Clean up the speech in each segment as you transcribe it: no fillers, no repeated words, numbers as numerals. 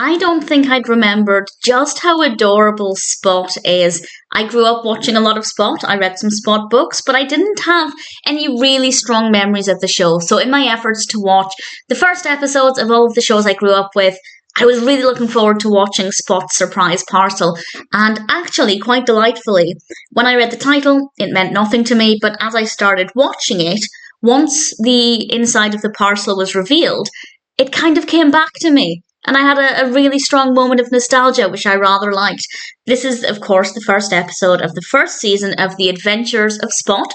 I don't think I'd remembered just how adorable Spot is. I grew up watching a lot of Spot. I read some Spot books, but I didn't have any really strong memories of the show. So in my efforts to watch the first episodes of all of the shows I grew up with, I was really looking forward to watching Spot's surprise parcel. And actually, quite delightfully, when I read the title, it meant nothing to me. But as I started watching it, once the inside of the parcel was revealed, it kind of came back to me. And I had a really strong moment of nostalgia, which I rather liked. This is, of course, the first episode of the first season of The Adventures of Spot.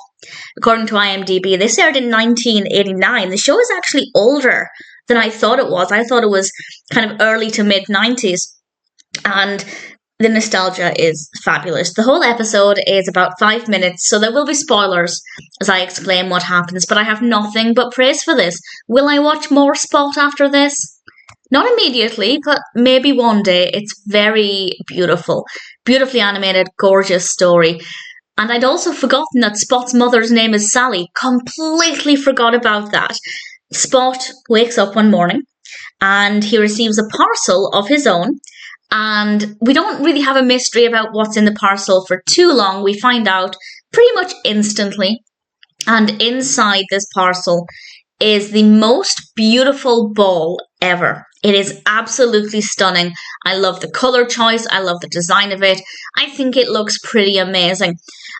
According to IMDb, this aired in 1989. The show is actually older than I thought it was. I thought it was kind of early to mid-90s. And the nostalgia is fabulous. The whole episode is about 5 minutes, so there will be spoilers as I explain what happens, but I have nothing but praise for this. Will I watch more Spot after this? Not immediately, but maybe one day. It's very beautiful. Beautifully animated, gorgeous story. And I'd also forgotten that Spot's mother's name is Sally. Completely forgot about that. Spot wakes up one morning and he receives a parcel of his own. And we don't really have a mystery about what's in the parcel for too long. We find out pretty much instantly. And inside this parcel is the most beautiful ball ever. It is absolutely stunning. I love the colour choice. I love the design of it. I think it looks pretty amazing.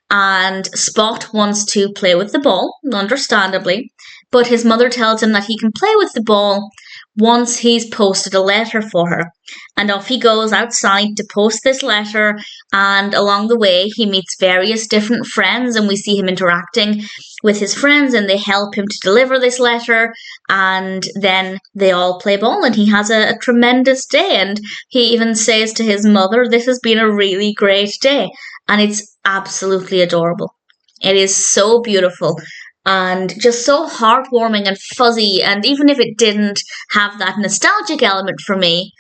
And Spot wants to play with the ball, understandably, but his mother tells him that he can play with the ball once he's posted a letter for her. And off he goes outside to post this letter, and along the way he meets various different friends, and we see him interacting with his friends, and they help him to deliver this letter, and then they all play ball, and he has a tremendous day, and he even says to his mother, "This has been a really great day," and it's absolutely adorable. It is so beautiful. And just so heartwarming and fuzzy, and even if it didn't have that nostalgic element for me,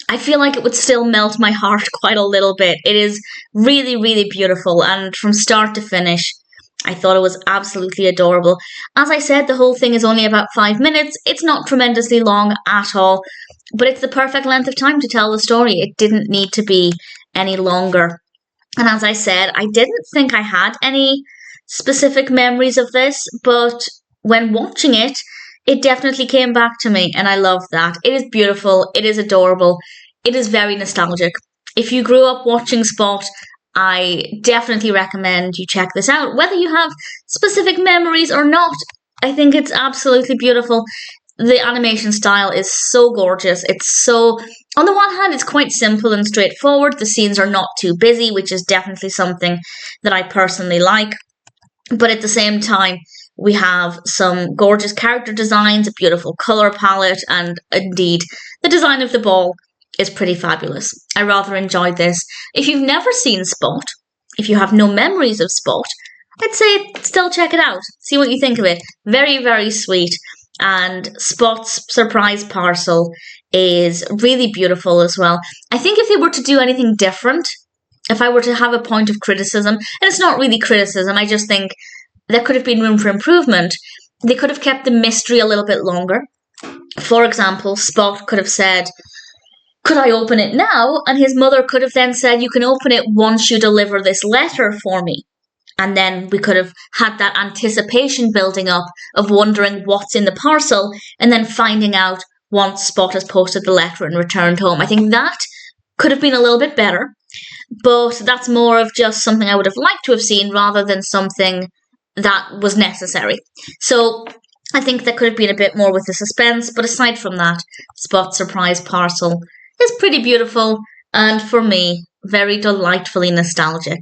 I feel like it would still melt my heart quite a little bit. It is really, really beautiful, and from start to finish, I thought it was absolutely adorable. As I said, the whole thing is only about 5 minutes. It's not tremendously long at all, but it's the perfect length of time to tell the story. It didn't need to be any longer. And as I said, I didn't think I had any specific memories of this, but when watching it, it definitely came back to me, and I love that. It is beautiful, it is adorable, it is very nostalgic. If you grew up watching Spot, I definitely recommend you check this out. Whether you have specific memories or not, I think it's absolutely beautiful. The animation style is so gorgeous. It's so, on the one hand, it's quite simple and straightforward. The scenes are not too busy, which is definitely something that I personally like. But at the same time, we have some gorgeous character designs, a beautiful colour palette, and indeed, the design of the ball is pretty fabulous. I rather enjoyed this. If you've never seen Spot, if you have no memories of Spot, I'd say still check it out. See what you think of it. Very, very sweet. And Spot's surprise parcel is really beautiful as well. I think if they were to do anything different, if I were to have a point of criticism, and it's not really criticism, I just think there could have been room for improvement. They could have kept the mystery a little bit longer. For example, Spot could have said, "Could I open it now?" And his mother could have then said, "You can open it once you deliver this letter for me." And then we could have had that anticipation building up of wondering what's in the parcel, and then finding out once Spot has posted the letter and returned home. I think that could have been a little bit better. But that's more of just something I would have liked to have seen rather than something that was necessary. So I think there could have been a bit more with the suspense, but aside from that, Spot's surprise parcel is pretty beautiful and, for me, very delightfully nostalgic.